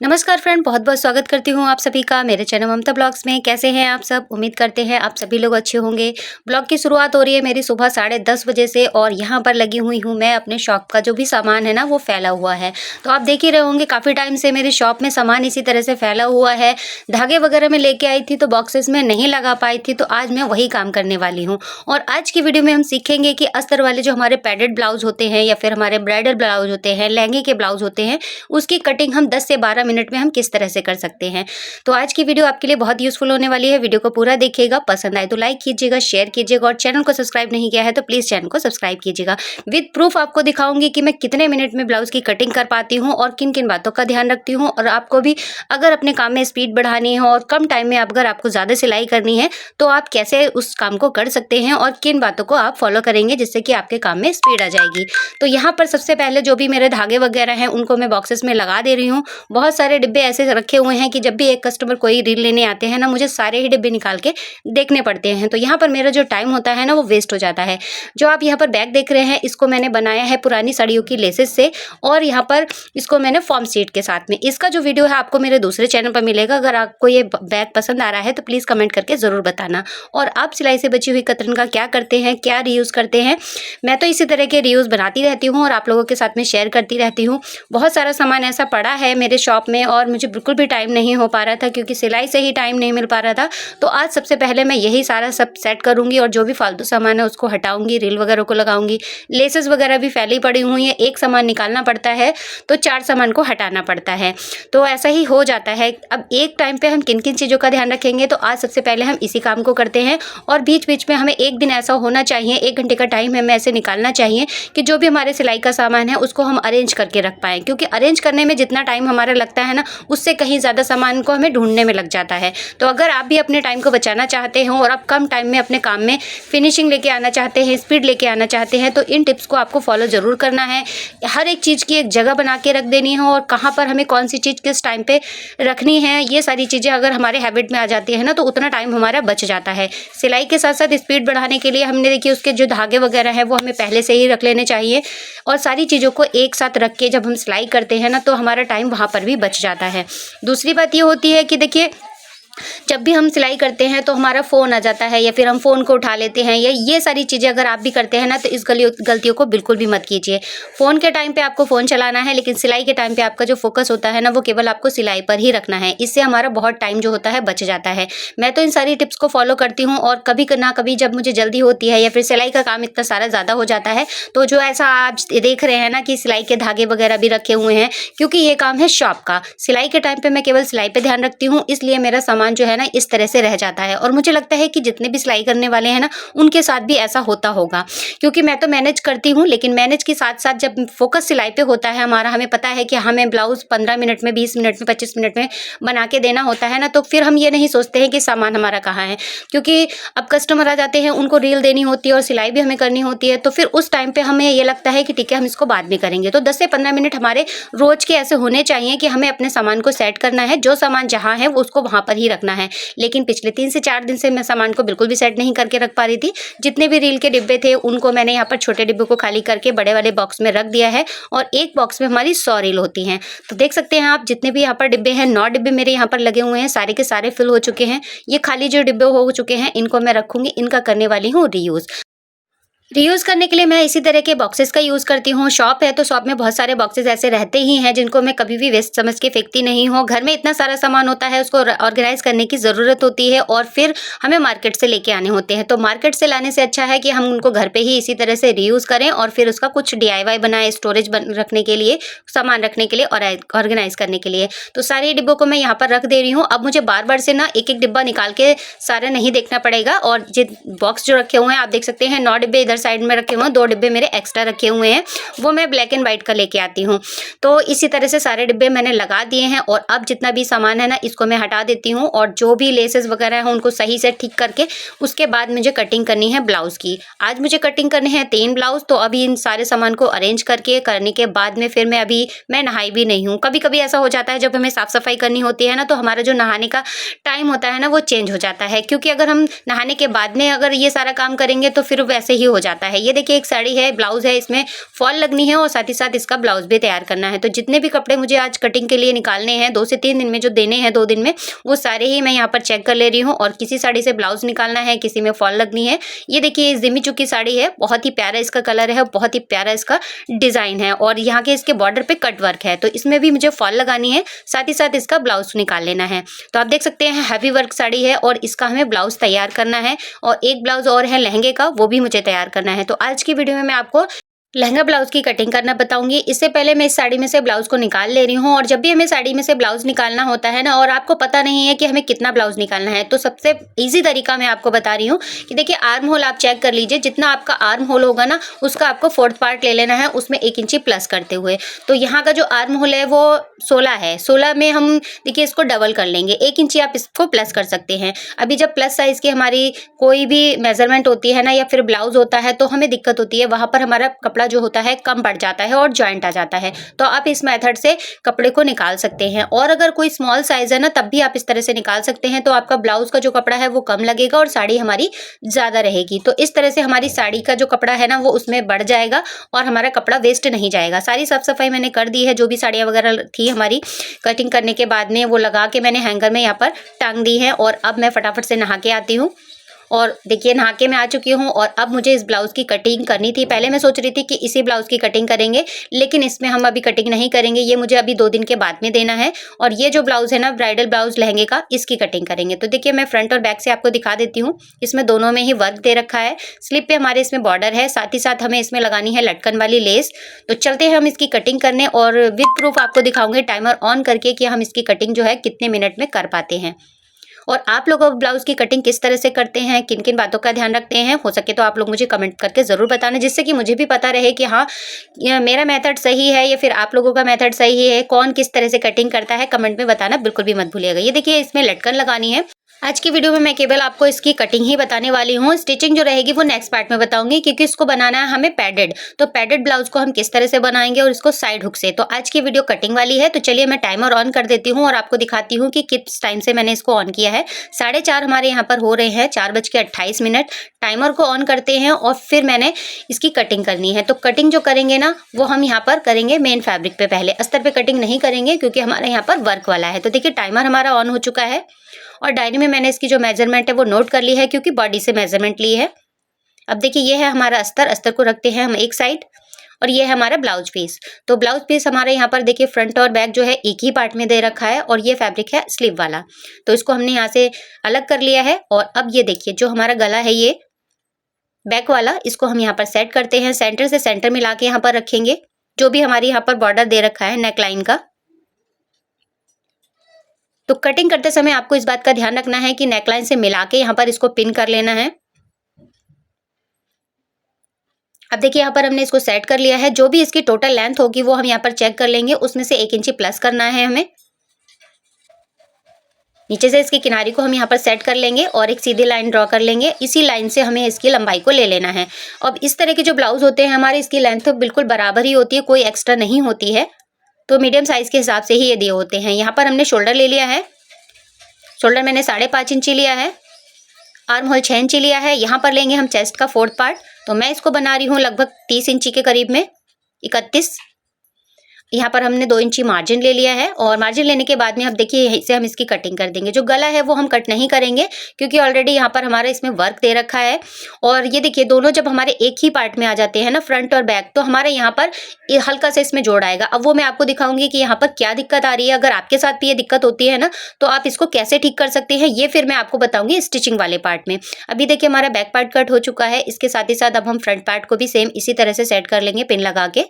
नमस्कार फ्रेंड, बहुत बहुत स्वागत करती हूँ आप सभी का मेरे चैनल ममता ब्लॉग्स में। कैसे हैं आप सब? उम्मीद करते हैं आप सभी लोग अच्छे होंगे। ब्लॉग की शुरुआत हो रही है मेरी सुबह 10:30 बजे से और यहाँ पर लगी हुई हूँ मैं। अपने शॉप का जो भी सामान है ना वो फैला हुआ है, तो आप देख ही रहे होंगे काफ़ी टाइम से मेरी शॉप में सामान इसी तरह से फैला हुआ है। धागे वगैरह में लेके आई थी तो बॉक्सेस में नहीं लगा पाई थी, तो आज मैं वही काम करने वाली हूँ। और आज की वीडियो में हम सीखेंगे कि अस्तर वाले जो हमारे पैडेड ब्लाउज होते हैं या फिर हमारे ब्राइडल ब्लाउज होते हैं, लहंगे के ब्लाउज होते हैं, उसकी कटिंग हम 10 से 12 मिनट में हम किस तरह से कर सकते हैं। तो आज की वीडियो आपके लिए बहुत यूजफुल होने वाली है। वीडियो को पूरा देखिएगा, पसंद आए तो लाइक कीजिएगा, शेयर कीजिएगा और चैनल को सब्सक्राइब नहीं किया है तो प्लीज चैनल को सब्सक्राइब कीजिएगा। विद प्रूफ आपको दिखाऊंगी कि मैं कितने मिनट में ब्लाउज की कटिंग कर पाती हूँ और किन किन बातों का ध्यान रखती हूँ। और आपको भी अगर अपने काम में स्पीड बढ़ानी है और कम टाइम में अगर आपको ज्यादा सिलाई करनी है तो आप कैसे उस काम को कर सकते हैं और किन बातों को आप फॉलो करेंगे जिससे कि आपके काम में स्पीड आ जाएगी। तो यहाँ पर सबसे पहले जो भी मेरे धागे वगैरह हैं उनको मैं बॉक्सेस में लगा दे रही हूँ। बहुत सारे डिब्बे ऐसे रखे हुए हैं कि जब भी एक कस्टमर कोई रील लेने आते हैं ना, मुझे सारे ही डिब्बे निकाल के देखने पड़ते हैं। तो यहाँ पर मेरा जो टाइम होता है ना वो वेस्ट हो जाता है। जो आप यहाँ पर बैग देख रहे हैं इसको मैंने बनाया है पुरानी साड़ियों की लेसेस से और यहाँ पर इसको मैंने फॉर्म शीट के साथ में। इसका जो वीडियो है आपको मेरे दूसरे चैनल पर मिलेगा। अगर आपको ये बैग पसंद आ रहा है तो प्लीज़ कमेंट करके ज़रूर बताना। और आप सिलाई से बची हुई कतरन का क्या करते हैं, क्या रीयूज़ करते हैं? मैं तो इसी तरह के रीयूज़ बनाती रहती हूँ और आप लोगों के साथ में शेयर करती रहती हूँ। बहुत सारा सामान ऐसा पड़ा है मेरे शॉप में और मुझे बिल्कुल भी टाइम नहीं हो पा रहा था क्योंकि सिलाई से ही टाइम नहीं मिल पा रहा था। तो आज सबसे पहले मैं यही सारा सब सेट करूँगी और जो भी फालतू सामान है उसको हटाऊँगी, रील वगैरह को लगाऊँगी। लेसेस वगैरह भी फैली पड़ी हुई हैं, एक सामान निकालना पड़ता है तो 4 सामान को हटाना पड़ता है। तो ऐसा ही हो जाता है। अब एक टाइम पे हम किन किन चीज़ों का ध्यान रखेंगे, तो आज सबसे पहले हम इसी काम को करते हैं। और बीच बीच में हमें एक दिन ऐसा होना चाहिए, 1 घंटे का टाइम हमें ऐसे निकालना चाहिए कि जो भी हमारे सिलाई का सामान है उसको हम अरेंज करके रख पाएँ। क्योंकि अरेंज करने में जितना टाइम हमारा लगता है ना, उससे कहीं ज़्यादा सामान को हमें ढूंढने में लग जाता है। तो अगर आप भी अपने टाइम को बचाना चाहते हो और आप कम टाइम में अपने काम में फिनिशिंग लेके आना चाहते हैं, स्पीड लेके आना चाहते हैं, तो इन टिप्स को आपको फॉलो ज़रूर करना है। हर एक चीज़ की एक जगह बना के रख देनी है और कहाँ पर हमें कौन सी चीज़ किस टाइम पे रखनी है, ये सारी चीज़ें अगर हमारे हैबिट में आ जाती है ना तो उतना टाइम हमारा बच जाता है। सिलाई के साथ साथ स्पीड बढ़ाने के लिए हमने देखिए उसके जो धागे वगैरह हैं वो हमें पहले से ही रख लेने चाहिए। और सारी चीज़ों को एक साथ रख के जब हम सिलाई करते हैं ना तो हमारा टाइम वहाँ पर भी बच जाता है। दूसरी बात ये होती है कि देखिए जब भी हम सिलाई करते हैं तो हमारा फ़ोन आ जाता है या फिर हम फ़ोन को उठा लेते हैं, या ये सारी चीज़ें अगर आप भी करते हैं ना तो इस गलतियों को बिल्कुल भी मत कीजिए। फ़ोन के टाइम पे आपको फ़ोन चलाना है, लेकिन सिलाई के टाइम पे आपका जो फोकस होता है ना वो केवल आपको सिलाई पर ही रखना है। इससे हमारा बहुत टाइम जो होता है बच जाता है। मैं तो इन सारी टिप्स को फॉलो करती हूँ और कभी ना कभी जब मुझे जल्दी होती है या फिर सिलाई का काम इतना सारा ज़्यादा हो जाता है तो जो ऐसा आप देख रहे हैं ना कि सिलाई के धागे वगैरह भी रखे हुए हैं, क्योंकि ये काम है शॉप का। सिलाई के टाइम पे मैं केवल सिलाई पे ध्यान रखती हूँ, इसलिए मेरा सामान जो है ना इस तरह से रह जाता है। और मुझे लगता है कि जितने भी सिलाई करने वाले हैं ना उनके साथ भी ऐसा होता होगा, क्योंकि मैं तो मैनेज करती हूँ, लेकिन मैनेज के साथ साथ जब फोकस सिलाई पे होता है हमारा, हमें पता है कि हमें ब्लाउज 15 मिनट में, 20 मिनट में, 25 मिनट में बना के देना होता है ना, तो फिर हम ये नहीं सोचते हैं कि सामान हमारा कहाँ है। क्योंकि अब कस्टमर आ जाते हैं, उनको रील देनी होती है और सिलाई भी हमें करनी होती है, तो फिर उस टाइम पे हमें ये लगता है कि ठीक है हम इसको बाद में करेंगे। तो 10 से 15 मिनट हमारे रोज के ऐसे होने चाहिए कि हमें अपने सामान को सेट करना है, जो सामान जहाँ है वो उसको वहाँ पर ही रखना है। लेकिन पिछले 3 से 4 दिन से मैं सामान को बिल्कुल भी सेट नहीं करके रख पा रही थी। जितने भी रील के डिब्बे थे उनको मैंने यहाँ पर छोटे डिब्बे को खाली करके बड़े वाले बॉक्स में रख दिया है और एक बॉक्स में हमारी 100 रील होती हैं। तो देख सकते हैं आप जितने भी यहाँ पर डिब्बे हैं, 9 डिब्बे मेरे यहाँ पर लगे हुए हैं, सारे के सारे फिल हो चुके हैं। ये खाली जो डिब्बे हो चुके हैं इनको मैं रखूंगी, इनका करने वाली हूँ रीयूज। रीयूज़ करने के लिए मैं इसी तरह के बॉक्सेस का यूज़ करती हूँ। शॉप है तो शॉप में बहुत सारे बॉक्सेस ऐसे रहते ही हैं जिनको मैं कभी भी वेस्ट समझ के फेंकती नहीं हूँ। घर में इतना सारा सामान होता है, उसको ऑर्गेनाइज करने की ज़रूरत होती है और फिर हमें मार्केट से लेके आने होते हैं। तो मार्केट से लाने से अच्छा है कि हम उनको घर पे ही इसी तरह से रीयूज़ करें और फिर उसका कुछ DIY बनाए, स्टोरेज रखने के लिए, सामान रखने के लिए और ऑर्गेनाइज करने के लिए। तो सारे डिब्बों को मैं यहाँ पर रख दे रही हूँ। अब मुझे बार बार से ना एक एक डिब्बा निकाल के सारा नहीं देखना पड़ेगा। और बॉक्स जो रखे हुए हैं आप देख सकते हैं, 9 डिब्बे इधर साइड में रखे हुए हैं, 2 डिब्बे मेरे एक्स्ट्रा रखे हुए हैं, वो मैं ब्लैक एंड व्हाइट का लेके आती हूँ। तो इसी तरह से सारे डिब्बे मैंने लगा दिए हैं और अब जितना भी सामान है ना इसको मैं हटा देती हूँ और जो भी लेसेस वगैरह हैं उनको सही से ठीक करके उसके बाद मुझे कटिंग करनी है ब्लाउज की। आज मुझे कटिंग करने हैं 3 ब्लाउज। तो अभी इन सारे सामान को अरेंज करके करने के बाद में फिर मैं नहाई भी नहीं हूँ। कभी कभी ऐसा हो जाता है जब हमें साफ सफाई करनी होती है ना तो हमारा जो नहाने का टाइम होता है ना वो चेंज हो जाता है, क्योंकि अगर हम नहाने के बाद में अगर ये सारा काम करेंगे तो फिर वैसे ही हो जाता है। ये देखिए एक साड़ी है, ब्लाउज है, इसमें फॉल लगनी है और साथ ही साथ इसका ब्लाउज भी तैयार करना है। तो जितने भी कपड़े मुझे आज कटिंग के लिए निकालने हैं 2 से 3 दिन में जो देने हैं 2 दिन में, वो सारे ही मैं यहाँ पर चेक कर ले रही हूँ। और किसी साड़ी से ब्लाउज निकालना है, किसी में फॉल लगनी है। ये देखिए जिमी चू की साड़ी है, बहुत ही प्यारा इसका कलर है, बहुत ही प्यारा इसका डिजाइन है और यहाँ के इसके बॉर्डर पे कट वर्क है, तो इसमें भी मुझे फॉल लगानी है, साथ ही साथ इसका ब्लाउज निकाल लेना है। तो आप देख सकते हैं हैवी वर्क साड़ी है और इसका हमें ब्लाउज तैयार करना है और एक ब्लाउज और है लहंगे का, वो भी मुझे तैयार करना है। तो आज की वीडियो में मैं आपको लहंगा ब्लाउज की कटिंग करना बताऊंगी। इससे पहले मैं इस साड़ी में से ब्लाउज को निकाल ले रही हूँ। और जब भी हमें साड़ी में से ब्लाउज निकालना होता है ना, और आपको पता नहीं है कि हमें कितना ब्लाउज निकालना है, तो सबसे इजी तरीका मैं आपको बता रही हूँ कि देखिए आर्म होल आप चेक कर लीजिए। जितना आपका आर्म होल होगा ना, उसका आपको 4th पार्ट ले लेना है, उसमें 1 इंची प्लस करते हुए। तो यहाँ का जो आर्म होल है वो 16 है, 16 में हम देखिए इसको डबल कर लेंगे, 1 इंची आप इसको प्लस कर सकते हैं। अभी जब प्लस साइज की हमारी कोई भी मेजरमेंट होती है ना, या फिर ब्लाउज होता है, तो हमें दिक्कत होती है, वहां पर हमारा कपड़ा जो होता है कम पड़ जाता है और जॉइंट आ जाता है। तो आप इस मेथड से कपड़े को निकाल सकते हैं। और अगर कोई स्मॉल साइज है ना, तब भी आप इस तरह से निकाल सकते हैं। तो आपका ब्लाउज का जो कपड़ा है वो कम लगेगा और साड़ी हमारी ज्यादा रहेगी। तो इस तरह से हमारी साड़ी का जो कपड़ा है ना, वो उसमें बढ़ जाएगा और हमारा कपड़ा वेस्ट नहीं जाएगा। सारी साफ सफाई मैंने कर दी है, जो भी साड़ियाँ वगैरह थी हमारी कटिंग करने के बाद में, वो लगा के मैंने हैंगर में यहाँ पर टांग दी है। और अब मैं फटाफट से नहा के आती हूँ। और देखिए नहा के मैं आ चुकी हूँ और अब मुझे इस ब्लाउज की कटिंग करनी थी। पहले मैं सोच रही थी कि इसी ब्लाउज की कटिंग करेंगे, लेकिन इसमें हम अभी कटिंग नहीं करेंगे, ये मुझे अभी 2 दिन के बाद में देना है। और ये जो ब्लाउज है ना, ब्राइडल ब्लाउज लहंगे का, इसकी कटिंग करेंगे। तो देखिए मैं फ्रंट और बैक से आपको दिखा देती हूँ। इसमें दोनों में ही वर्क दे रखा है, स्लिप पे हमारे इसमें बॉर्डर है, साथ ही साथ हमें इसमें लगानी है लटकन वाली लेस। तो चलते हैं हम इसकी कटिंग करने और विद प्रूफ आपको दिखाऊंगे टाइमर ऑन करके कि हम इसकी कटिंग जो है कितने मिनट में कर पाते हैं। और आप लोग अब ब्लाउज की कटिंग किस तरह से करते हैं, किन किन बातों का ध्यान रखते हैं, हो सके तो आप लोग मुझे कमेंट करके ज़रूर बताना, जिससे कि मुझे भी पता रहे कि हाँ मेरा मेथड सही है या फिर आप लोगों का मेथड सही है। कौन किस तरह से कटिंग करता है कमेंट में बताना बिल्कुल भी मत भूलिएगा। ये देखिए इसमें लटकन लगानी है। आज की वीडियो में मैं केवल आपको इसकी कटिंग ही बताने वाली हूँ, स्टिचिंग जो रहेगी वो नेक्स्ट पार्ट में बताऊंगी, क्योंकि इसको बनाना है हमें पैडेड। तो पैडेड ब्लाउज को हम किस तरह से बनाएंगे और इसको साइड हुक से। तो आज की वीडियो कटिंग वाली है। तो चलिए मैं टाइमर ऑन कर देती हूँ और आपको दिखाती हूँ कि किस टाइम से मैंने इसको ऑन किया है। 4:30 हमारे यहाँ पर हो रहे हैं, 4:28। टाइमर को ऑन करते हैं और फिर मैंने इसकी कटिंग करनी है। तो कटिंग जो करेंगे ना, वो हम यहाँ पर करेंगे मेन फैब्रिक पे, पहले अस्तर पे कटिंग नहीं करेंगे, क्योंकि हमारे यहाँ पर वर्क वाला है। तो देखिए टाइमर हमारा ऑन हो चुका है और डायरी में मैंने इसकी जो मेजरमेंट है वो नोट कर ली है, क्योंकि बॉडी से मेजरमेंट ली है। अब देखिए ये है हमारा अस्तर, अस्तर को रखते हैं हम एक साइड, और ये है हमारा ब्लाउज पीस। तो ब्लाउज पीस हमारे यहाँ पर देखिए फ्रंट और बैक जो है एक ही पार्ट में दे रखा है, और ये फैब्रिक है स्लीव वाला। तो इसको हमने यहाँ से अलग कर लिया है। और अब ये देखिए जो हमारा गला है ये बैक वाला, इसको हम यहाँ पर सेट करते हैं, सेंटर से सेंटर मिला के यहाँ पर रखेंगे। जो भी हमारे यहाँ पर बॉर्डर दे रखा है नेक लाइन का, तो कटिंग करते समय आपको इस बात का ध्यान रखना है कि नेकलाइन से मिला के यहाँ पर इसको पिन कर लेना है। अब देखिए यहाँ पर हमने इसको सेट कर लिया है। जो भी इसकी टोटल लेंथ होगी वो हम यहाँ पर चेक कर लेंगे, उसमें से 1 इंची प्लस करना है हमें। नीचे से इसकी किनारी को हम यहाँ पर सेट कर लेंगे और एक सीधी लाइन ड्रॉ कर लेंगे। इसी लाइन से हमें इसकी लंबाई को ले लेना है। अब इस तरह के जो ब्लाउज होते हैं हमारे, इसकी लेंथ तो बिल्कुल बराबर ही होती है, कोई एक्स्ट्रा नहीं होती है। तो मीडियम साइज के हिसाब से ही ये दिए होते हैं। यहाँ पर हमने शोल्डर ले लिया है, शोल्डर मैंने 5.5 इंची लिया है, आर्म होल 6 इंची लिया है। यहाँ पर लेंगे हम चेस्ट का 4th पार्ट। तो मैं इसको बना रही हूँ लगभग 30 इंची के करीब में, 31। यहाँ पर हमने 2 इंची मार्जिन ले लिया है, और मार्जिन लेने के बाद में अब देखिए यहीं से हम इसकी कटिंग कर देंगे। जो गला है वो हम कट नहीं करेंगे, क्योंकि ऑलरेडी यहाँ पर हमारा इसमें वर्क दे रखा है। और ये देखिए दोनों जब हमारे एक ही पार्ट में आ जाते हैं ना, फ्रंट और बैक, तो हमारे यहाँ पर हल्का सा इसमें जोड़ आएगा। अब वो मैं आपको दिखाऊंगी कि यहाँ पर क्या दिक्कत आ रही है। अगर आपके साथ भी ये दिक्कत होती है ना, तो आप इसको कैसे ठीक कर सकते हैं, ये फिर मैं आपको बताऊंगी स्टिचिंग वाले पार्ट में। अभी देखिए हमारा बैक पार्ट कट हो चुका है। इसके साथ ही साथ अब हम फ्रंट पार्ट को भी सेम इसी तरह से सेट कर लेंगे पिन लगा के।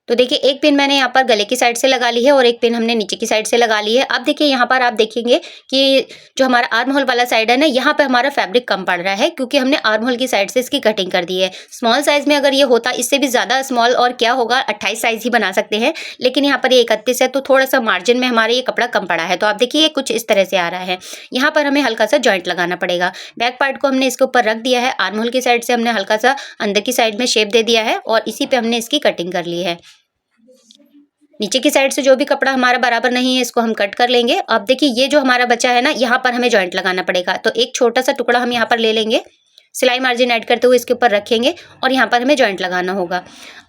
तो देखिए एक पिन मैंने यहाँ पर गले की साइड से लगा ली है और एक पिन हमने नीचे की साइड से लगा ली है। अब देखिए यहाँ पर आप देखेंगे कि जो हमारा आर्म होल वाला साइड है ना, यहाँ पे हमारा फैब्रिक कम पड़ रहा है, क्योंकि हमने आर्म होल की साइड से इसकी कटिंग कर दी है। स्मॉल साइज में अगर ये होता, इससे भी ज़्यादा स्मॉल, और क्या होगा 28 साइज ही बना सकते हैं, लेकिन यहाँ पर ये 31 है, तो थोड़ा सा मार्जिन में हमारे ये कपड़ा कम पड़ा है। तो आप देखिए ये कुछ इस तरह से आ रहा है। यहाँ पर हमें हल्का सा जॉइंट लगाना पड़ेगा। बैक पार्ट को हमने इसके ऊपर रख दिया है, आर्म होल की साइड से हमने हल्का सा अंदर की साइड में शेप दे दिया है, और इसी पे हमने इसकी कटिंग कर ली है। नीचे की साइड से जो भी कपड़ा हमारा बराबर नहीं है इसको हम कट कर लेंगे। अब देखिए ये जो हमारा बचा है ना, यहाँ पर हमें जॉइंट लगाना पड़ेगा। तो एक छोटा सा टुकड़ा हम यहाँ पर ले लेंगे, सिलाई मार्जिन ऐड करते हुए इसके ऊपर रखेंगे और यहाँ पर हमें जॉइंट लगाना होगा।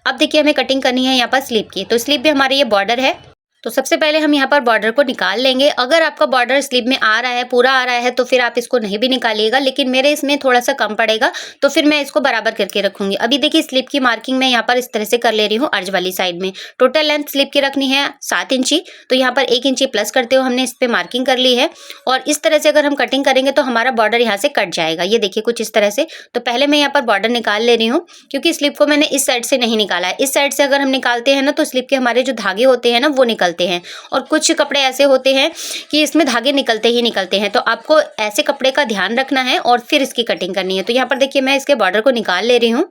अब देखिए हमें कटिंग करनी है यहाँ पर स्लीव की। तो स्लीव भी हमारे ये बॉर्डर है, तो सबसे पहले हम यहाँ पर बॉर्डर को निकाल लेंगे। अगर आपका बॉर्डर स्लीव में आ रहा है, पूरा आ रहा है, तो फिर आप इसको नहीं भी निकालिएगा, लेकिन मेरे इसमें थोड़ा सा कम पड़ेगा तो फिर मैं इसको बराबर करके रखूंगी। अभी देखिए स्लीव की मार्किंग मैं यहाँ पर इस तरह से कर ले रही हूँ अर्ज वाली साइड में। टोटल लेंथ स्लीव की रखनी है 7 इंची, तो यहाँ पर 1 इंची प्लस करते हुए हमने इस पर मार्किंग कर ली है। और इस तरह से अगर हम कटिंग करेंगे तो हमारा बॉर्डर यहाँ से कट जाएगा। ये देखिए कुछ इस तरह से। तो पहले मैं यहाँ पर बॉर्डर निकाल ले रही हूँ, क्योंकि स्लीव को मैंने इस साइड से नहीं निकाला है। इस साइड से अगर हम निकालते हैं ना तो स्लीव के हमारे जो धागे होते हैं ना वो निकलते हैं, और कुछ कपड़े ऐसे होते हैं कि इसमें धागे निकलते ही निकलते हैं। तो आपको ऐसे कपड़े का ध्यान रखना है और फिर इसकी कटिंग करनी है। तो यहाँ पर देखिए मैं इसके बॉर्डर को निकाल ले रही हूँ।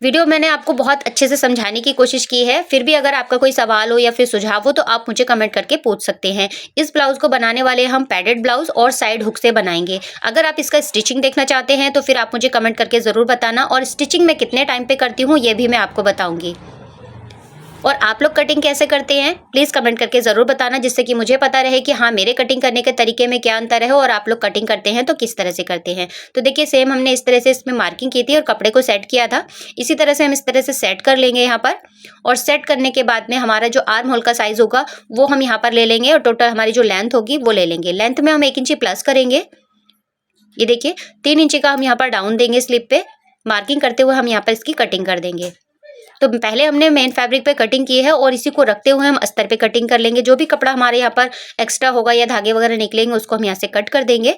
वीडियो मैंने आपको बहुत अच्छे से समझाने की कोशिश की है, फिर भी अगर आपका कोई सवाल हो या फिर सुझाव हो तो आप मुझे कमेंट करके पूछ सकते हैं। इस ब्लाउज को बनाने वाले हम पैडेड ब्लाउज और साइड हुक से बनाएंगे। अगर आप इसका स्टिचिंग देखना चाहते हैं तो फिर आप मुझे कमेंट करके ज़रूर बताना, और स्टिचिंग मैं कितने टाइम पे करती हूँ ये भी मैं आपको बताऊँगी। और आप लोग कटिंग कैसे करते हैं प्लीज़ कमेंट करके ज़रूर बताना, जिससे कि मुझे पता रहे कि हाँ मेरे कटिंग करने के तरीके में क्या अंतर है और आप लोग कटिंग करते हैं तो किस तरह से करते हैं। तो देखिए सेम हमने इस तरह से इसमें मार्किंग की थी और कपड़े को सेट किया था। इसी तरह से हम इस तरह से सेट कर लेंगे यहाँ पर, और सेट करने के बाद में हमारा जो आर्म होल का साइज़ होगा वो हम यहाँ पर ले लेंगे, और टोटल हमारी जो लेंथ होगी वो ले लेंगे। लेंथ में हम 1 इंची प्लस करेंगे। ये देखिए 3 इंची का हम यहाँ पर डाउन देंगे स्लिप पे। मार्किंग करते हुए हम यहाँ पर इसकी कटिंग कर देंगे। तो पहले हमने मेन फैब्रिक पे कटिंग की है और इसी को रखते हुए हम अस्तर पे कटिंग कर लेंगे। जो भी कपड़ा हमारे यहाँ पर एक्स्ट्रा होगा या धागे वगैरह निकलेंगे उसको हम यहाँ से कट कर देंगे।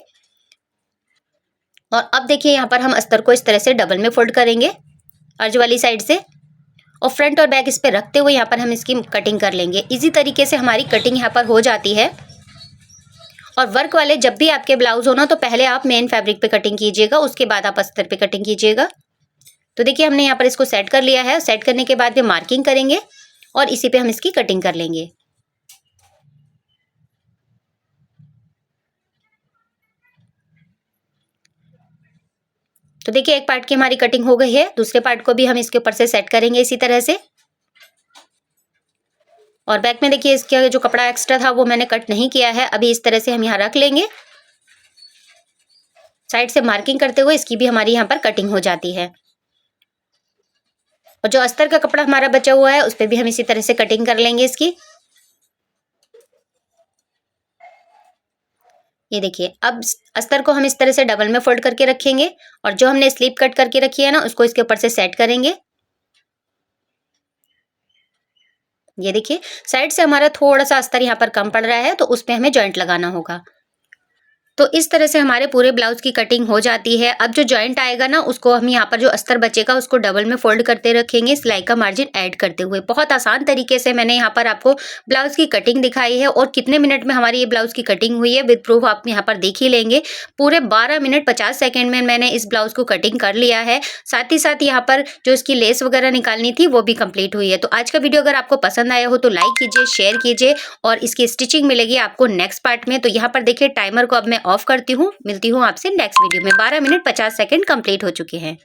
और अब देखिए यहाँ पर हम अस्तर को इस तरह से डबल में फोल्ड करेंगे अर्ज वाली साइड से, और फ्रंट और बैक इस पे रखते हुए यहाँ पर हम इसकी कटिंग कर लेंगे। इजी तरीके से हमारी कटिंग यहाँ पर हो जाती है। और वर्क वाले जब भी आपके ब्लाउज हो ना तो पहले आप मेन फैब्रिक पे कटिंग कीजिएगा, उसके बाद आप अस्तर पे कटिंग कीजिएगा। तो देखिए हमने यहाँ पर इसको सेट कर लिया है। सेट करने के बाद भी मार्किंग करेंगे और इसी पे हम इसकी कटिंग कर लेंगे। तो देखिए एक पार्ट की हमारी कटिंग हो गई है, दूसरे पार्ट को भी हम इसके ऊपर से सेट करेंगे इसी तरह से। और बैक में देखिए इसका जो कपड़ा एक्स्ट्रा था वो मैंने कट नहीं किया है, अभी इस तरह से हम यहाँ रख लेंगे। साइड से मार्किंग करते हुए इसकी भी हमारी यहाँ पर कटिंग हो जाती है। और जो अस्तर का कपड़ा हमारा बचा हुआ है उस पर भी हम इसी तरह से कटिंग कर लेंगे इसकी। ये देखिए अब अस्तर को हम इस तरह से डबल में फोल्ड करके रखेंगे, और जो हमने स्लीव कट करके रखी है ना उसको इसके ऊपर से सेट करेंगे। ये देखिए साइड से हमारा थोड़ा सा अस्तर यहाँ पर कम पड़ रहा है तो उस पे हमें जॉइंट लगाना होगा। तो इस तरह से हमारे पूरे ब्लाउज की कटिंग हो जाती है। अब जो जॉइंट आएगा ना उसको हम यहाँ पर जो अस्तर बचेगा उसको डबल में फोल्ड करते रखेंगे, सिलाई का मार्जिन ऐड करते हुए। बहुत आसान तरीके से मैंने यहाँ पर आपको ब्लाउज की कटिंग दिखाई है, और कितने मिनट में हमारी ये ब्लाउज की कटिंग हुई है विद प्रूफ आप यहाँ पर देख ही लेंगे। पूरे 12 मिनट 50 सेकेंड में मैंने इस ब्लाउज को कटिंग कर लिया है। साथ ही साथ यहाँ पर जो इसकी लेस वगैरह निकालनी थी वो भी कंप्लीट हुई है। तो आज का वीडियो अगर आपको पसंद आया हो तो लाइक कीजिए, शेयर कीजिए, और इसकी स्टिचिंग मिलेगी आपको नेक्स्ट पार्ट में। तो यहाँ पर देखिए टाइमर को अब मैं ऑफ करती हूँ। मिलती हूँ आपसे नेक्स्ट वीडियो में। 12 मिनट 50 सेकंड कंप्लीट हो चुके हैं।